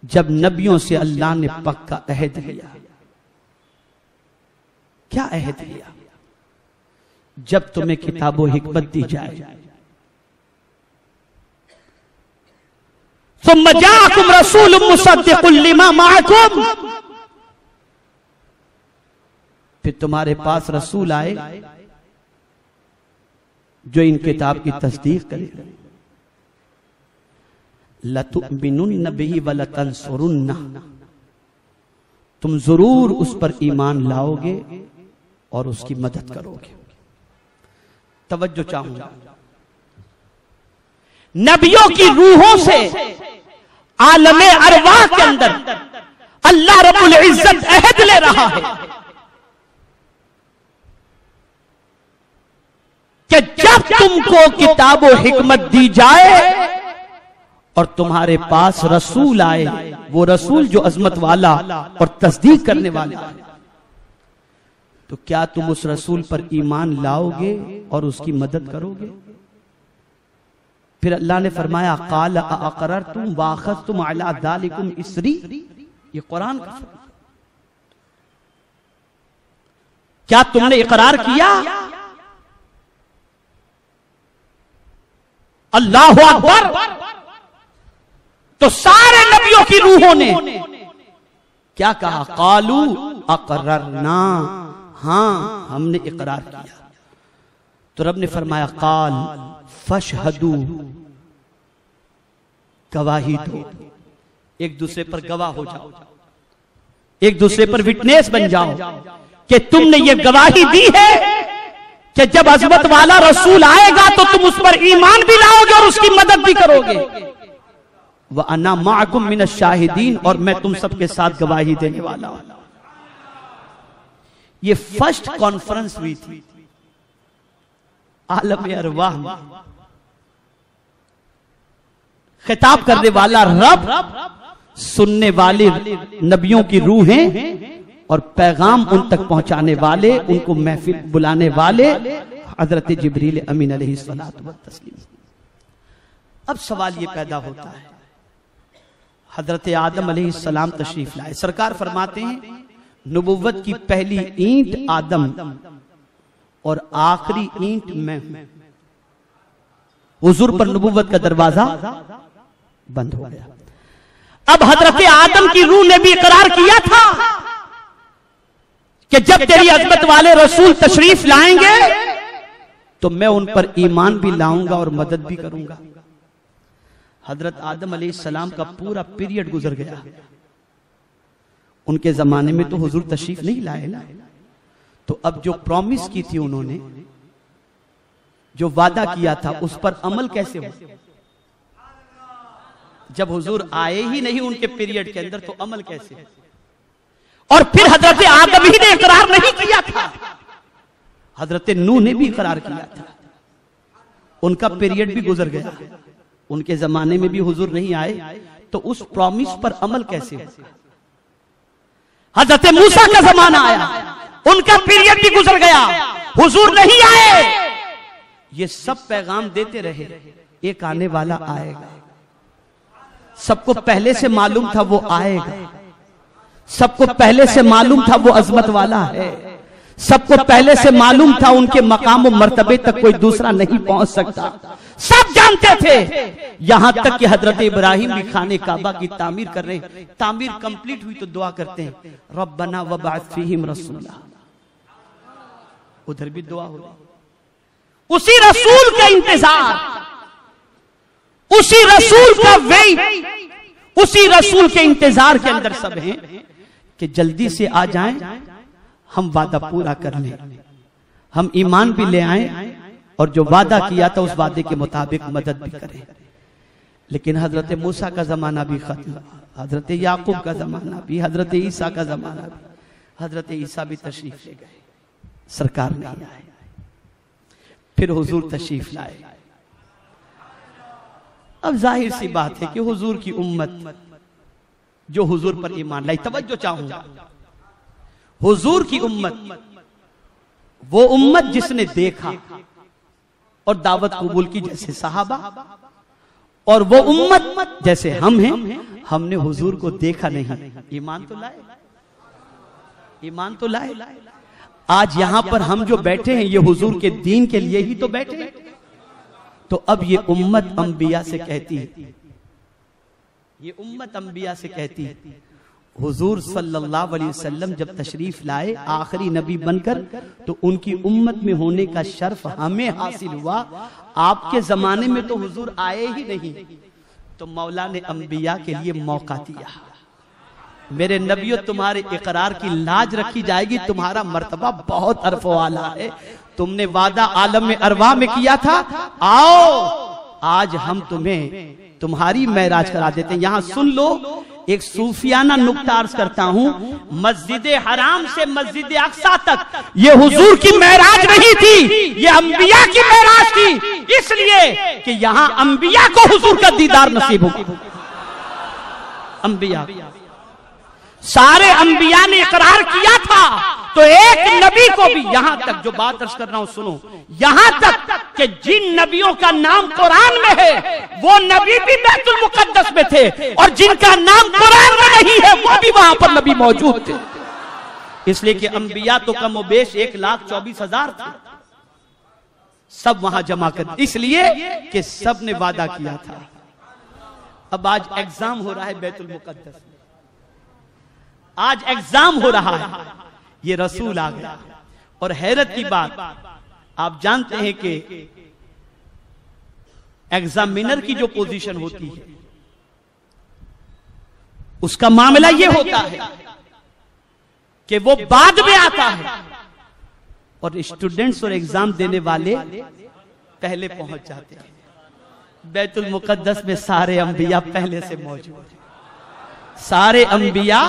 जब नबियों से अल्लाह ने पक्का अहद लिया। क्या अहद लिया? जब तुम्हें किताबो हिकमत दी जाए, सुम्मा जाअकुम रसूलुम मुसद्दिकुल लिमा माअकुम, फिर तुम्हारे पास रसूल आए जो इन किताब की तस्दीक करे। लतुमिनुन्न बिही व लतंसुरुन्ना, तुम जरूर उस पर ईमान लाओगे और उसकी मदद करोगे। तवज्जो चाहूंगा, नबियों की रूहों से आलमे अरवाह के अंदर अल्लाह रब्बुल इज्जत अहद ले रहा है कि जब तुमको किताबो हिकमत दी जाए और तुम्हारे पास रसूल आए, वो रसूल जो अजमत वाला और तस्दीक करने वाला है, तो क्या तुम उस रसूल पर ईमान लाओगे और उसकी मदद करोगे? फिर अल्लाह ने फरमाया क़ाल अअक़ररतुम व अख़ज़्तुम अला ज़ालिकुम इसरी, ये कुरान का क्या तुमने इकरार किया? अल्लाहु अकबर। तो सारे नबियों की रूहों ने क्या कहा? क़ालू अक़ररना, हां हमने इकरार किया। तो रब ने फरमाया क़ाल फशहदू, गवाही दो, एक दूसरे पर गवाह हो जाओ, एक दूसरे पर विटनेस बन जाओ कि तुमने ये गवाही दी है कि जब अज़मत वाला रसूल आएगा तो तुम उस पर ईमान भी लाओगे और उसकी मदद भी करोगे। व अना माअकुम मिनश शाहिदीन, और मैं तुम सबके साथ गवाही देने वाला हूं। ये फर्स्ट कॉन्फ्रेंस हुई थी आलम अरवाह में। खिताब करने वाला रब, सुनने वाले नबियों की रूहें और पैगाम उन तक पहुंचाने वाले, उनको महफिल बुलाने वाले हजरत जिब्रील अमीन अलैहिस्सलातु वत्तस्लीम। अब सवाल ये पैदा होता है, हजरत आदम अलैहिस्सलाम तशरीफ लाए। सरकार फरमाते हैं नबुव्वत की पहली ईंट आदम और आखिरी ईंट मैं हूं। हुजूर पर नबुव्वत का दरवाजा बंद हो गया। अब हजरत आदम की रूह ने भी इकरार किया था कि जब तेरी अज़मत वाले रसूल तशरीफ लाएंगे तो मैं उन पर ईमान भी लाऊंगा और मदद भी करूंगा। हजरत आदम अलैहिस्सलाम का पूरा पीरियड गुजर गया। उनके जमाने में तो हुजूर तशरीफ नहीं लाए ना, तो अब जो प्रॉमिस की थी उन्होंने, जो वादा किया था, उस पर अमल कैसे हो? जब हुजूर आए ही नहीं उनके पीरियड के अंदर, तो अमल कैसे? और फिर हजरत आदम ही ने इकरार नहीं किया था, हजरत नूह ने भी इकरार किया था। उनका पीरियड भी गुजर गया, उनके जमाने में भी हुजूर नहीं आए, तो उस प्रॉमिस पर अमल कैसे हो? हजरत मूसा का जमाना आया, उनका पीरियड भी गुजर गया, हुजूर नहीं आए। ये सब पैगाम देते रहे, एक आने वाला आएगा। सबको पहले से मालूम था वो आएगा, सबको पहले से मालूम था वो अजमत वाला है, सबको पहले से मालूम था उनके मकाम और मर्तबे तक कोई दूसरा नहीं पहुंच सकता। सब जानते थे, यहां तक कि हजरत इब्राहिम भी खाने काबा की तामीर कर रहे हैं। तामीर कंप्लीट हुई तो दुआ करते हैं रब्बना वबअथ फीहिम रसूला, उधर भी दुआ हो रही। उसी रसूल का इंतजार, उसी रसूल का वेट, उसी रसूल के इंतजार के अंदर सब हैं कि जल्दी से आ जाएं, हम वादा पूरा कर लें, हम ईमान भी ले आए और जो वादा किया था उस वादे के मुताबिक मदद भी करें। लेकिन हजरत मूसा का जमाना भी खत्म, हजरत याकूब का जमाना भी, हजरत ईसा का जमाना भी। हजरत ईसा भी तशरीफ ले गए, सरकार नहीं आए। फिर हुजूर तशरीफ लाए। अब जाहिर सी बात है कि हुजूर की उम्मत जो हुजूर पर ईमान लाई, तवज्जो चाहूंगा, हुजूर की उम्मत वो उम्मत जिसने देखा और दावत कबूल की, जैसे सहाबा, और वो उम्मत जैसे हम हैं, हमने हुजूर को देखा नहीं। ईमान तो लाए, ईमान तो लाए। आज यहां पर हम जो बैठे हैं ये हुजूर के दीन के लिए ही तो बैठे हैं। तो अब ये उम्मत अंबिया से कहती है, ये उम्मत अंबिया से कहती है, हुजूर सल्लल्लाहु अलैहि वसल्लम जब तशरीफ लाए आखिरी नबी बनकर, तो उनकी उम्मत में होने का शर्फ हमें हासिल हुआ। आपके जमाने में तो हुजूर आए ही नहीं, तो मौला ने अंबिया के लिए मौका दिया। मेरे नबियों, तुम्हारे इकरार की लाज रखी जाएगी, तुम्हारा मर्तबा बहुत अरफो आला है। तुमने वादा आलम में अरवा में किया था, आओ आज हम तुम्हें तुम्हारी मेराज करा देते हैं। यहां सुन लो, एक सूफियाना नुक्ता अर्ज करता हूं, मस्जिद हराम से मस्जिद अक्सा तक ये हुजूर की मेराज नहीं थी, ये अंबिया की मेराज थी। इसलिए कि यहां अंबिया को हुजूर का दीदार नसीब हो। अंबिया, सारे अंबिया ने इकरार किया था, तो एक नबी को भी, यहां तक जो बात अर्ज कर रहा हूं सुनो, यहां तक कि जिन नबियों का नाम कुरान में है वो नबी भी बैतुल मुकद्दस में थे, और जिनका नाम कुरान में नहीं है वो भी वहां पर नबी मौजूद थे। इसलिए कि अंबिया तो कमोबेश 1,24,000 थे, सब वहां जमा कर, इसलिए कि सब ने वादा किया था। अब आज एग्जाम हो रहा है बैतुल मुकद्दस में, आज एग्जाम हो रहा है, ये रसूल आ गया। और हैरत की बात, आप जानते हैं कि एग्जामिनर की जो पोजीशन होती है उसका मामला ये होता है कि वो बाद में आता है और स्टूडेंट्स और एग्जाम देने वाले पहले पहुंच जाते हैं। बैतुल मुकद्दस में सारे अंबिया पहले से मौजूद हैं, सारे अंबिया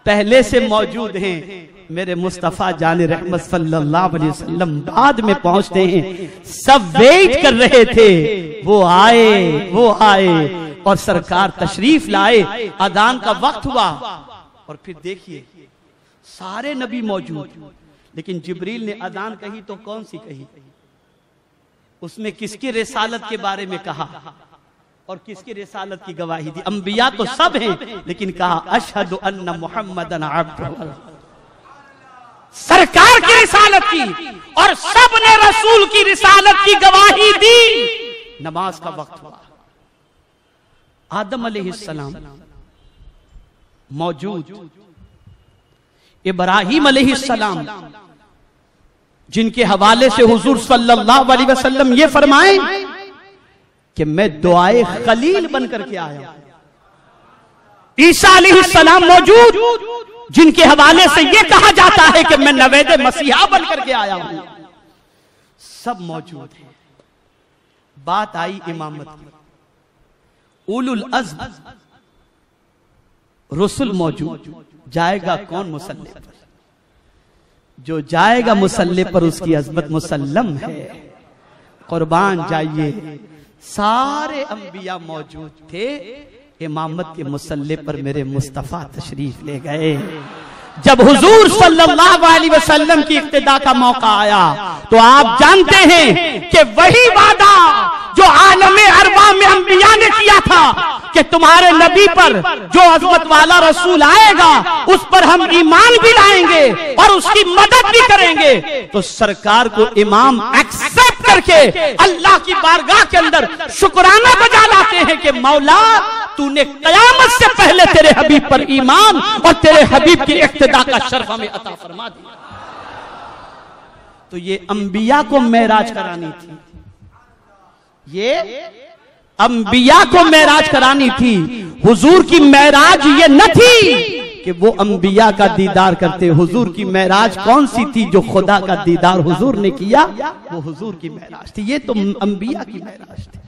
पहले से मौजूद हैं। मेरे मुस्तफा जाने रहमत सल्लल्लाहु अलैहि वसल्लम बाद में पहुंचते हैं। सब वेट कर रहे थे, वो आए, वो आए और सरकार तशरीफ लाए। अदान का वक्त हुआ और फिर देखिए सारे नबी मौजूद, लेकिन जिब्रील ने अदान कही तो कौन सी कही? उसमें किसकी रिसालत के बारे में कहा और किसकी रिसालत की गवाही दी? अंबिया तो सब हैं, लेकिन कहा अशहदु अन्ना मुहम्मदन अब्दुहु, सरकार की रिसालत की, और सब ने रसूल की रिसालत की गवाही दी। नमाज का वक्त हुआ, आदम अलैहिस्सलाम मौजूद, इब्राहीम अलैहिस्सलाम, जिनके हवाले से हुजूर सल्लल्लाहु अलैहि वसल्लम ये फरमाए कि मैं दुआए खलील बनकर के आया। ईसा अलैहिस्सलाम मौजूद, जिनके हवाले से यह कहा जाता है कि मैं नवेद मसीहा बनकर के आया हूं। सब मौजूद हैं। बात आई इमामत की, उलुल अज़्म रसूल मौजूद। जाएगा कौन मुसल्ले पर? जो जाएगा मुसल्ले पर उसकी अज़मत मुसल्लम है, कुर्बान जाइए। सारे अंबिया मौजूद थे। इमामत के मुसल्ले पर मेरे मुस्तफा तशरीफ ले गए। जब हुजूर सल्लल्लाहु अलैहि वसल्लम की इक्तिदा का मौका आया तो आप जानते हैं कि वही वादा जो आलमे अरवा में अंबिया ने किया था कि तुम्हारे नबी पर जो अजमत वाला रसूल आएगा उस पर हम ईमान भी लाएंगे और उसकी मदद भी करेंगे। तो सरकार को इमाम एक्सेप्ट करके अल्लाह की बारगाह के अंदर शुक्राना बजा लाते हैं कि मौला तूने कयामत से पहले तेरे हबीब पर ईमान और तेरे हबीब की इक्तिदा का शर्फ हमें अता फरमा दिया। तो ये अंबिया को मेराज करानी थी, ये अंबिया को मेराज करानी थी। हुजूर की मेराज ये न थी कि वो अंबिया का दीदार करते। हुजूर की मेराज कौन सी थी? जो खुदा का दीदार हुजूर ने किया, वो हुजूर की मेराज थी। ये तो अंबिया की मेराज थी।